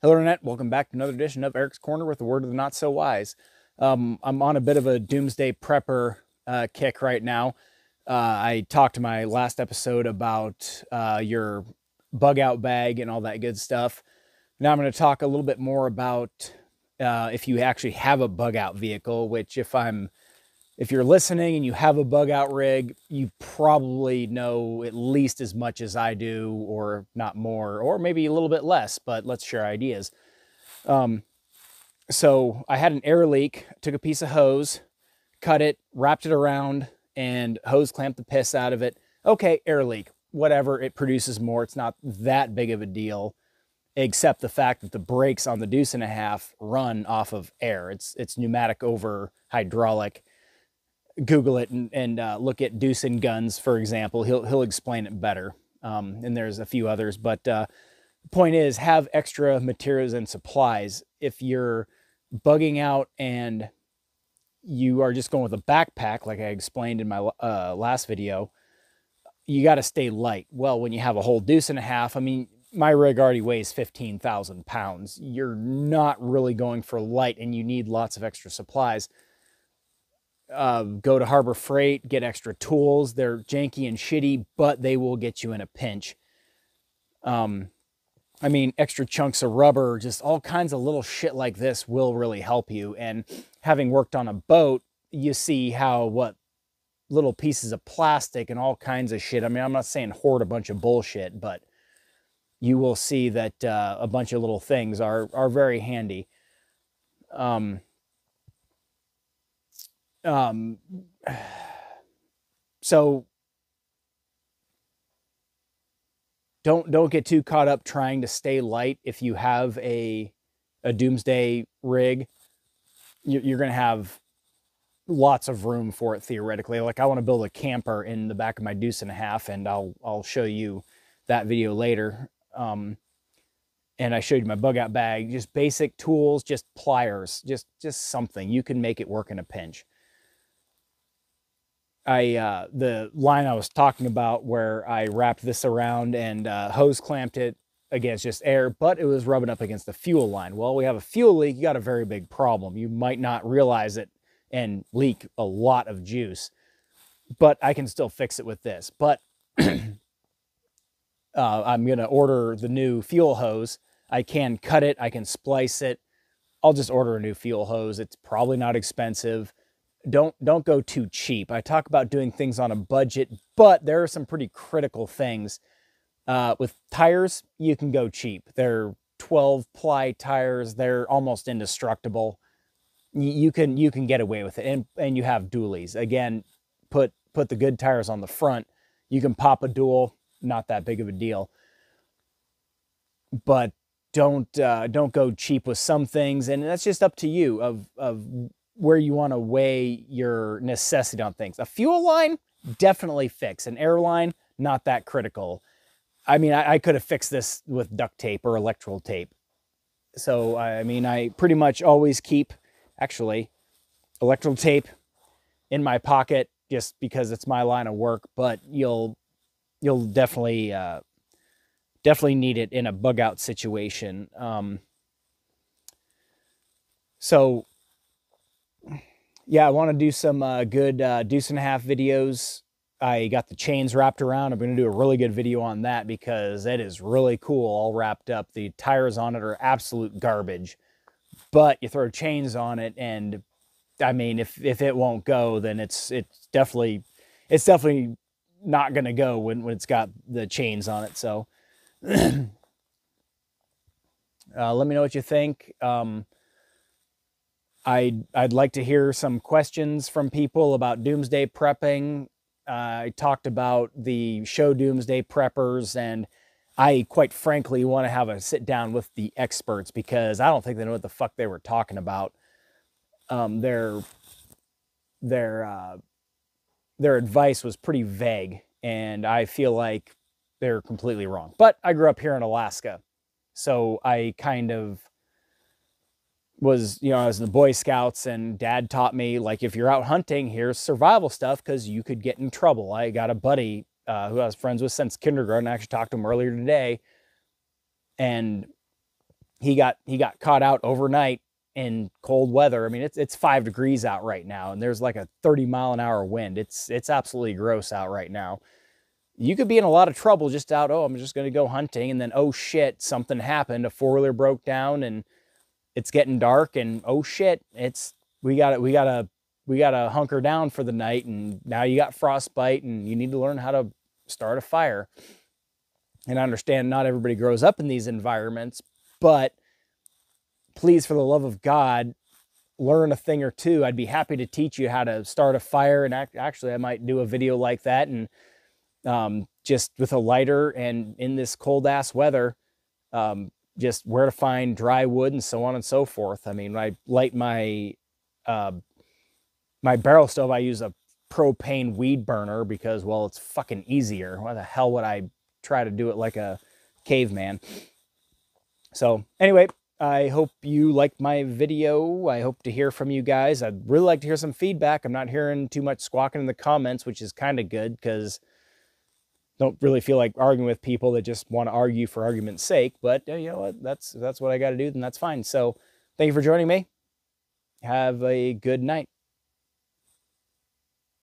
Hello, Internet. Welcome back to another edition of Eric's Corner with the Word of the Not So Wise. I'm on a bit of a doomsday prepper kick right now. I talked to my last episode about your bug out bag and all that good stuff. Now I'm going to talk a little bit more about if you actually have a bug out vehicle, which if you're listening and you have a bug out rig, you probably know at least as much as I do, or not more, or maybe a little bit less, but let's share ideas. So I had an air leak, took a piece of hose, cut it, wrapped it around, and hose clamped the piss out of it. Okay, air leak, whatever, it produces more. It's not that big of a deal, except the fact that the brakes on the Deuce and a Half run off of air. It's pneumatic over hydraulic. Google it and look at Deuce and Guns, for example. He'll explain it better. And there's a few others, but the point is, have extra materials and supplies. If you're bugging out and you are just going with a backpack, like I explained in my last video, you got to stay light. Well, when you have a whole Deuce and a Half, I mean, my rig already weighs 15,000 pounds. You're not really going for light, and you need lots of extra supplies. Go to Harbor Freight, get extra tools. They're janky and shitty, but they will get you in a pinch. I mean, extra chunks of rubber, just all kinds of little shit like this will really help you. And having worked on a boat, you see how what little pieces of plastic and all kinds of shit. I mean, I'm not saying hoard a bunch of bullshit, but you will see that a bunch of little things are very handy. So don't get too caught up trying to stay light. If you have a doomsday rig, you're going to have lots of room for it theoretically. Like, I want to build a camper in the back of my Deuce and a Half, and I'll show you that video later. And I showed you my bug out bag, just basic tools, just pliers, just something. You can make it work in a pinch. The line I was talking about where I wrapped this around and hose clamped it against just air, but it was rubbing up against the fuel line. Well, we have a fuel leak. You got a very big problem. You might not realize it and leak a lot of juice, but I can still fix it with this. But I'm going to order the new fuel hose. I can cut it. I can splice it. I'll just order a new fuel hose. It's probably not expensive. Don't go too cheap. I talk about doing things on a budget, but there are some pretty critical things. With tires, you can go cheap. They're 12-ply tires. They're almost indestructible. You can get away with it, and you have dualies. Again, put the good tires on the front. You can pop a dual, not that big of a deal. But don't go cheap with some things, and that's just up to you of where you want to weigh your necessity on things. A fuel line, definitely fix. An air line, not that critical. I mean, I could have fixed this with duct tape or electrical tape. So, I mean, I pretty much always keep, actually, electrical tape in my pocket just because it's my line of work, but you'll definitely need it in a bug out situation. So yeah, I want to do some good Deuce and a Half videos. I got the chains wrapped around. I'm going to do a really good video on that because it is really cool, all wrapped up. The tires on it are absolute garbage, but you throw chains on it, and I mean, if it won't go, then it's definitely not going to go when it's got the chains on it. So let me know what you think. I'd like to hear some questions from people about doomsday prepping. I talked about the show Doomsday Preppers, and I quite frankly want to have a sit down with the experts because I don't think they know what the fuck they were talking about. Their advice was pretty vague, and I feel like they're completely wrong. But I grew up here in Alaska, so I kind of was, I was in the Boy Scouts, and Dad taught me, like, if you're out hunting, here's survival stuff because you could get in trouble. I got a buddy who I was friends with since kindergarten. I actually talked to him earlier today, and he got caught out overnight in cold weather. I mean, it's 5 degrees out right now, and there's like a 30-mile-an-hour wind. It's absolutely gross out right now. You could be in a lot of trouble just out, oh, I'm just going to go hunting, and then, oh shit, something happened. A four-wheeler broke down, and it's getting dark, and oh shit, we gotta hunker down for the night, and now you got frostbite, and you need to learn how to start a fire. And I understand not everybody grows up in these environments, but please, for the love of God, learn a thing or two. I'd be happy to teach you how to start a fire, and actually I might do a video like that, and just with a lighter and in this cold ass weather, just where to find dry wood and so on and so forth. I mean, when I light my barrel stove, I use a propane weed burner because, well, it's fucking easier. Why the hell would I try to do it like a caveman? So anyway, I hope you liked my video. I hope to hear from you guys. I'd really like to hear some feedback. I'm not hearing too much squawking in the comments, which is kind of good because don't really feel like arguing with people that just want to argue for argument's sake. But you know what? That's what I got to do, then that's fine. So thank you for joining me. Have a good night.